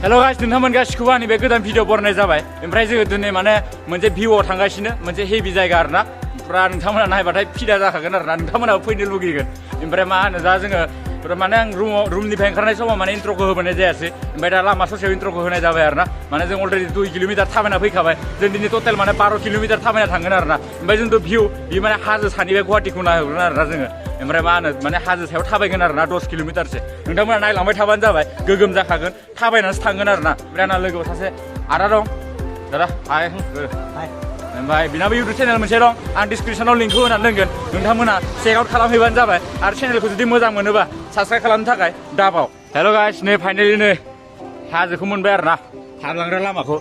hello guys नोंथांमोन गासिखौबो आंनि बे गोदान भिडिअ बरनाय जाबाय ओमफ्राय जोङो दिनै माने मोनसे भिउआव थांगासिनो मोनसे हेभि जायगा आरोना ओमफ्राय नोंथांमोना नायबाथाय फिदा जाखागोन आरोना नोंथांमोनाबो फैनो लुगैगोन ओमफ्राय मा होनो दा जोङो माने आं रुमनिफ्राय ओंखारनाय समाव माने इन्ट्र'खौ होबोनाय जायासै ओमफ्राय दा लामा ससेयाव इन्ट्र'खौ होनाय जाबाय आरोना माने जों अलरेडि 2 किल'मिटार थाबायना फैखाबाय जों दिनै टटेल माने 12 किल'मिटार थाबायना थांगोन आरोना ओमफ्राय जोंथ' भिउ बे माने हाजो सानिफ्राय गुवाहाटिखौ नायहरगोन आरोना जोङो ओमफ्राय मा होनो माने हाजो सायाव थाबायगोन आरोना 10 किल'मिटारसो नोंथांमोना नायलांबाय थाबानो जाबाय गोगोम जाखागोन थाबायनासो थांगोन आरोना ओमफ्राय आंना लोगोआव सासे आदा दं दादा हाय ओमफ्राय बिनाबो इउटुब चेनेल मोनसे दं आं डिसक्रिपसनाव लिंकखौ होनानै दोनगोन नोंथांमोना चेक आउट खालामहैबानो जाबाय आरो चेनेलखौ जुदि मोजां मोनोबा साबस्क्राइब खालामनो थाखाय दाबाव हेल' गाइस नै फाइनालि नै हाजोखौ मोनबाय आरोना हाबलांग्रा लामाखौ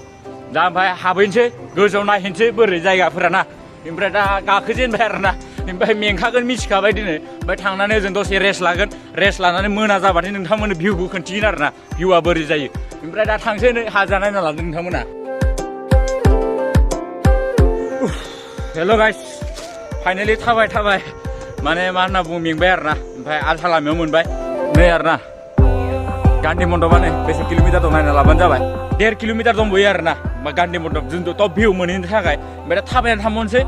दा ओमफ्राय हाबहैनोसै गोजौआव नायहैनोसै बोरै जायगाफोरा ना ओमफ्राय दा गाखोजेनबाय आरोना ओमफ्राय मेंखागोन मिथिखाबाय दिनै ओमफ्राय थांनानै जों दसे रेस्ट लागोन रेस्ट लानानै मोना जाबाथाय नोंथांमोननो भिउखौ खोन्थिगोन आरोना भिउआ बोरै जायो ओमफ्राय दा थांसै नै हाजोआ नायना लादों नोंथांमोना हेल' गाइस फाइनालि थाबाय माने मा होनना बुङो मेंबाय आरोना ओमफ्राय आधा लामायाव मोनबाय नै आरोना गान्धी मन्दपआ नै बेसे किल'मिटार दं नायना लाबानो जाबाय 1.5 किल'मिटार दंबोयो आरोना गान्धी मन्दप जों टप भिउ मोनहैनो थाखाय ओमफ्राय दा थाबायनानै थांबावनोसै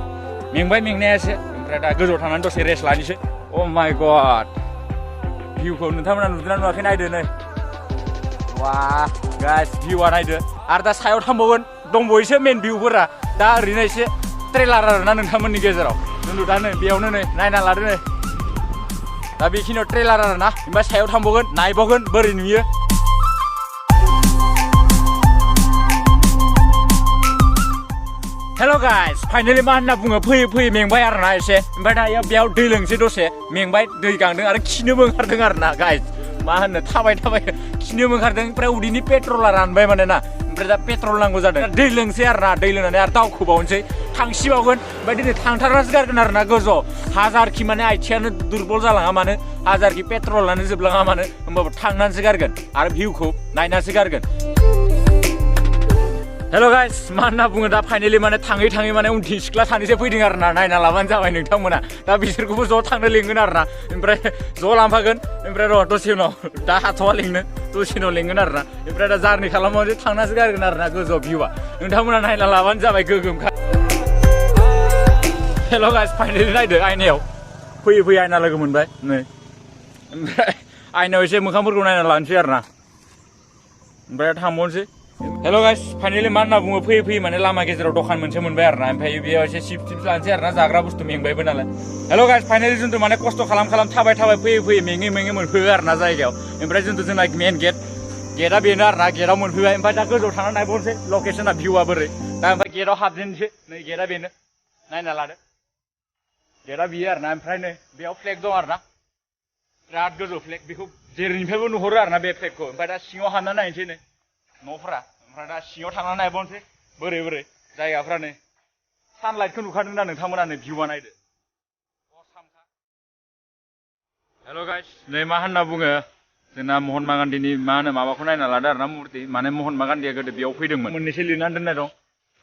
मेंबाय मेंनायासो ओमफ्राय दा गोजौआव थांनानै दसे रेस्ट लानोसै अ माय गड भिउखौ नोंथांमोना नुदोंना नुवाखै नायदो नै वा गाइस भिउआ नायदो आरो दा सायाव थांबावगोन दंबावोसो मेन भिउफोरा दा ओरैनो एसे ट्रेलार आरोना नोंथांमोननि गेजेराव जों दा नै बेयावनो नै नायना लादो नै दा बेखिनियाव ट्रेलार आरोना ओमफ्राय सायाव थांबावगोन नायबावगोन बोरै नुयो हेल' गाइस फाइनालि मा होनना बुङो फैयै मेंबाय आरोना एसे ओमफ्राय दा बेयाव दै लोंसै दसे मेंबाय दै गांदों आरो खिनोबो ओंखारदों आरोना गाइस मा होनो थाबाय खिनोबो ओंखारदों ओमफ्राय उदैनि पेट्रला रानबाय माने ना ओमफ्राय दा पेट्रल नांगौ जादों दै लोंसै आरोना दै लोंनानै आरो दावखोबावनोसै थांसिबावगोन ओमफ्राय दिनै थांथारनासो गारगोन आरोना गोजौआव हाजारखि माने आथिङानो दुरबल जालाङा मानो हाजारखि पेट्रलानो जोबलाङा मानो होमबाबो थांनानैसो गारगोन आरो भिउखौ नायनासो गारगोन हेल' गाइस मा होनना बुङो दा फाइनालि माने थाङै माने उनथिं सिख्ला सानैसो फैदों आरोना नायना लाबानो जाबाय नोंथांमोना दा बिसोरखौबो ज' थांनो लिंगोन आरोना ओमफ्राय ज' लांफागोन ओमफ्राय र' दसे उनाव दा हाथ'वा लिंनो दसे उनाव लिंगोन आरोना ओमफ्राय दा जारनि खालामबावनोसै थांनासो गारगोन आरोना गोजौआव भिउआ नोंथांमोना नायना लाबानो जाबाय गोगोमखा हेल' गाइस फाइनालि नायदो आयनायाव फैयै आयना लोगो मोनबाय नै ओमफ्राय आयनायाव एसे मोखांफोरखौ नायना लानोसै आरोना ओमफ्राय थांबावनोसै हेल' गाइस फाइनालि मा होनना बुङो फैयै माने लामा गेजेराव दखान मोनसे मोनबाय आरोना ओमफ्राय बेयाव एसे चिप्स लानोसै आरोना जाग्रा बुस्थु मेंबायबो नालाय हेल' गाइस फाइनालि जोंथ' माने खस्थ' खालाम थाबाय फैयै मेङै मोनफैबाय आरोना जायगायाव ओमफ्राय जोंथ' जोंना मेन गेटआ बेनो आरोना गेटआव मोनफैबाय ओमफ्राय दा गोजौआव थांनानै नायबावनोसै लकेसना भिउआ बोरै दा ओमफ्राय गेटआव हाबजेननोसै नै गेटआ बेनो नायना लादो गेटआ बियो आरोना ओमफ्राय नै बेयाव फ्लेग दं आरोना बिराद गोजौ फ्लेग बेखौ जेरैनिफ्रायबो नुहुरो आरोना बे फ्लेगखौ ओमफ्राय दा सिङाव हाबना नायनोसै नै न'फोरा ओमफ्राय दा सिङाव थांनानै नायबावनोसै बोरै जायगाफ्रा नै सानलाइटखौ नुखादों दा नोंथांमोना नै भिउआ नायदो हेल' गाइस नै मा होनना बुङो जोंना महात्मा गान्धीनि मा होनो माबाखौ नायना लादो आरोना मुर्ति माने महात्मा गान्धीया गोदो बेयाव फैदोंमोन मोननैसो लिरनानै दोननाय दं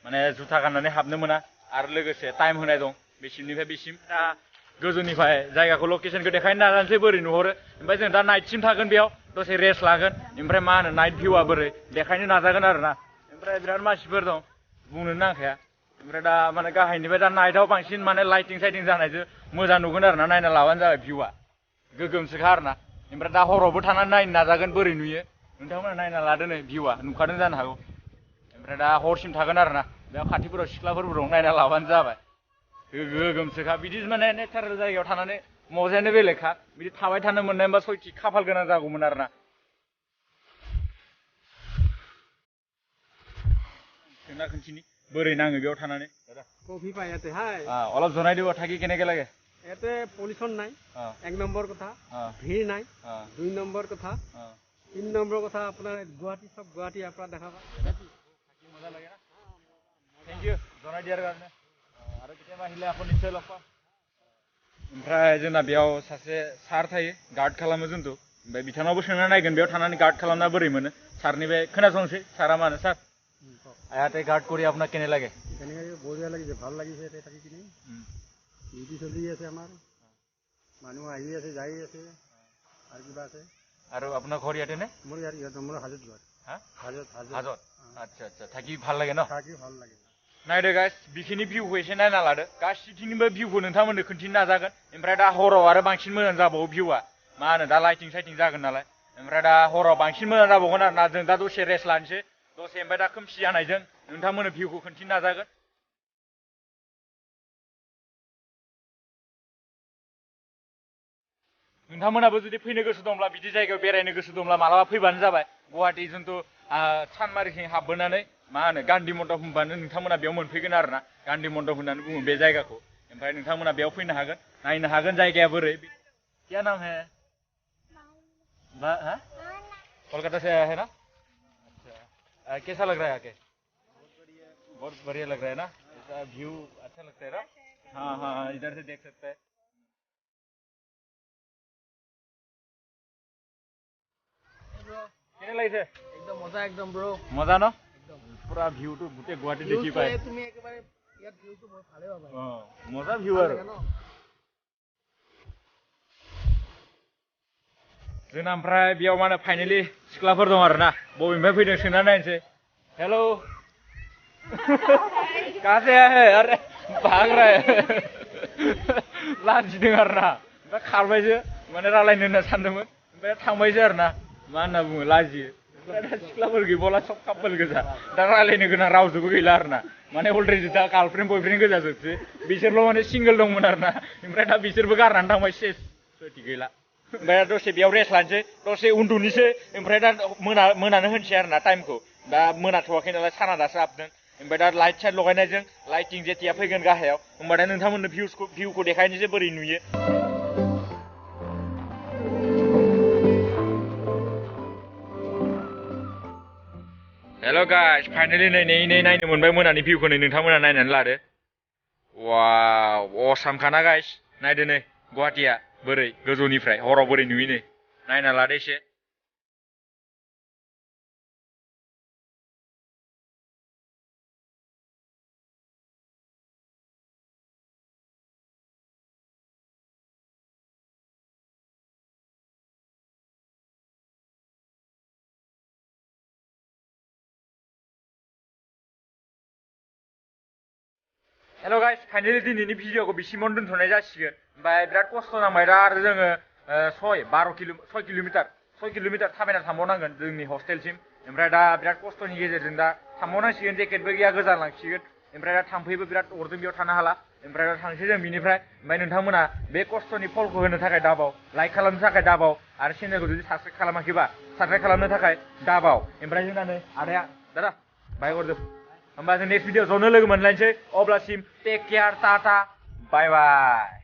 माने जुथा गाननानै हाबनो मोना आरो लोगोसे टाइम होनाय दं बेसिमनिफ्राय बेसिम दा गोजौनिफ्राय जायगाखौ लकेसनखौ देखायनो नाजानोसै बोरै नुहरो ओमफ्राय जों दा नाइटसिम थागोन बेयाव दसे रेस्ट लागोन ओमफ्राय मा होनो नाइट भिउआ बोरै देखायनो नाजागोन आरोना ओमफ्राय बिराद मानसिफोर दं बुंनोनो नांखाया ओमफ्राय दा माने गाहायनिफ्राय दा नाइटआव बांसिन माने लाइटिं साइटिं जानायजों मोजां नुगोन आरोना नायना लाबानो जाबाय भिउआ गोगोमसोखा आरोना ओमफ्राय दा हरावबो थानानै नायनो नाजागोन बोरै नुयो नोंथांमोना नायना लादो नै भिउआ नुखादों जानो हागौ ओमफ्राय दा हरसिम थागोन आरोना बेयाव खाथिफोराव सिख्लाफोरबो दं नायना लाबानो जाबाय गोगोमसोखा बिदि माने नेचारेल जायगायाव थानानै मजायानो बेलेगखा बिदि थाबाय थानो मोननाय होनबा सयथि खाफाल गोनां जागौमोन आरोना खोन्थिनि बोरै नाङो बेयाव थानानै কফি পাই ইয়াতে হাই অলপ জনাই দিব থাকি কেনেকে লাগে ইয়াতে পলিউশন নাই এক নম্বৰ কথা ভিৰ নাই 2 নম্বৰ কথা 3 নম্বৰ কথা আপোনাৰ গুৱাহাটী সব গুৱাহাটী আপোনাৰ দেখা পায় থাকি মজা লাগে না থ্যাংক ইউ জনাই দিয়াৰ কাৰণে आरो केতিয়াबा আহিলে আকৌ নিশ্চয় লগ পাম ओमफ्राय जोंना बेयाव सासे सार थायो गार्ड खालामो जोंखौ ओमफ्राय बिथांनावबो सोंना नायगोन बेयाव थानानै गार्ड खालामना बोरै मोनो सारनिफ्राय खोनासंसै सारा मा होनो सार ইয়াতে গাৰ্ড কৰি আপোনাক কেনে লাগে কেনেকৈ বঢ়িয়া লাগিছে ভাল লাগিছে ইয়াতে থাকি কিনে ডিউটি চলি আছে আমাৰ মানুহ আহি আছে যাই আছে আৰু কিবা আছে আৰু আপোনাৰ ঘৰ ইয়াতে নে মোৰ ইয়াত মোৰ হাজত ঘৰ হা হাজত হাজত আচ্ছা আচ্ছা থাকি ভাল লাগে ন থাকি ভাল লাগে नायदो गाइस बिखिनि भिउखौ एसे नायना लादो गासिथिंनिबो भिउखौ नोंथांमोननो खोन्थिनो नाजागोन ओमफ्राय दा हराव आरो बांसिन मोजां जाबावो भिउआ मा होनो दा लाइटिं साइटिं जागोन नालाय ओमफ्राय दा हराव बांसिन मोजां जाबावगोन आरोना जों दा दसे रेस्ट लानोसै दसे ओमफ्राय दा खोमसि जानायजों नोंथांमोननो भिउखौ खोन्थिनो नाजागोन नोंथांमोनाबो जुदि फैनो गोसो दंब्ला बिदि जायगायाव बेरायनो गोसो दंब्ला मालाबा फैबानो जाबाय गुवाहाटि जोंथ' सानमारिथिं हाबबोनानै मा होनो गान्धी मन्दप होनबानो नोंथांमोना बेयाव मोनफैगोन आरोना गान्धी मन्दप होननानै बुङो बे जायगाखौ ओमफ्राय नोंथांमोना बेयाव फैनो हागोन नायनो हागोन जायगाया बोरै क्या नाम है कोलकाता से आया है ना अच्छा कैसा लग रहा है आके बहुत बढ़िया लग रहा है ना ऐसा व्यू अच्छा लगता है ना हाँ हाँ इधर से देख सकते हैं কেনে লাগিছে একদম মজা একদম ব্ৰ মজা ন পুৰা ভিউটো গোটেই গুৱাহাটী দেখি পায় তুমি একেবাৰে ইয়াত ভিউটো মই ভালে পাবা মজা ভিউ আৰু जोंना ओमफ्राय बेयाव मा होनो फाइनालि सिख्लाफोर दं आरोना बबेनिफ्राय फैदों सोंना नायनोसै हेलो कहाँ से आया है अरे भाग रहा है लाजिदों आरोना ओमफ्राय खारबायसो माने रायलायनो होनना सानदोंमोन ओमफ्राय थांबायसो आरोना मा होनना बुङो लाजियो ओमफ्राय दा सिख्लाफोर गैबावला सब कापोल गोजा दा रायलायनो गोनां रावजोंबो गैला आरोना माने अलरेडि दा गार्लफ्रेन्ड बयफ्रेन्ड गोजा जोबसै बिसोरल' माने सिंगोल दंमोन आरोना ओमफ्राय दा बिसोरबो गारनानै थांबाय सेस सोरथि गैला ओमफ्राय दसे बेयाव रेस्ट लानोसै दसे उन्दुनोसै ओमफ्राय दा मोनानो होनसै आरोना टाइमखौ दा मोनाथ'वाखै नालाय साना दासो हाबदों ओमफ्राय दा लाइट साइट लगायनायजों लाइटिं जेथिया फैगोन गाहायाव होमबाथाय नोंथांमोननो भिउखौ देखायनोसै बोरै नुयो हेल' गाइस फाइनालि नै नायनो मोनबाय मोनानि भिउखौ नै नोंथांमोना नायनानै लादो वाव असामखाना गाइस नायदो नै गुवाहाटिया बोरै गोजौनिफ्राय हराव बोरै नुयो नै नायना लादो एसे हेल' गाइस फाइनालि दिनैनि भिडिअखौ बिसिमावनो दोनथ'नाय जासिगोन ओमफ्राय बिराद खस्थ' नांबाय दा आरो जोङो 6 किल'मिटार थाबायना थांबावनांगोन जोंनि हस्टेलसिम ओमफ्राय दा बिराद खस्थ'नि गेजेरजों दा थांबावनांसिगोन जेकेटबो गैया गोजान लांसिगोन ओमफ्राय दा थाम्फैबो बिराद अरदों बेयाव थानो हाला ओमफ्राय दा थांसै जों बिनिफ्राय ओमफ्राय नोंथांमोना बे खस्थ'नि फलखौ होनो थाखाय दाबाव लाइक खालामनो थाखाय दाबाव आरो चेनेलखौ जुदि साबस्क्राइब खालामाखैबा साबस्क्राइब खालामनो थाखाय दाबाव ओमफ्राय जोंना नै आदाया दादा बाय हरदो होमबा जों नेक्स्ट भिडिअ ज'नो लोगो मोनलायनोसै अब्लासिम टेक केयार टाटा बाय बाय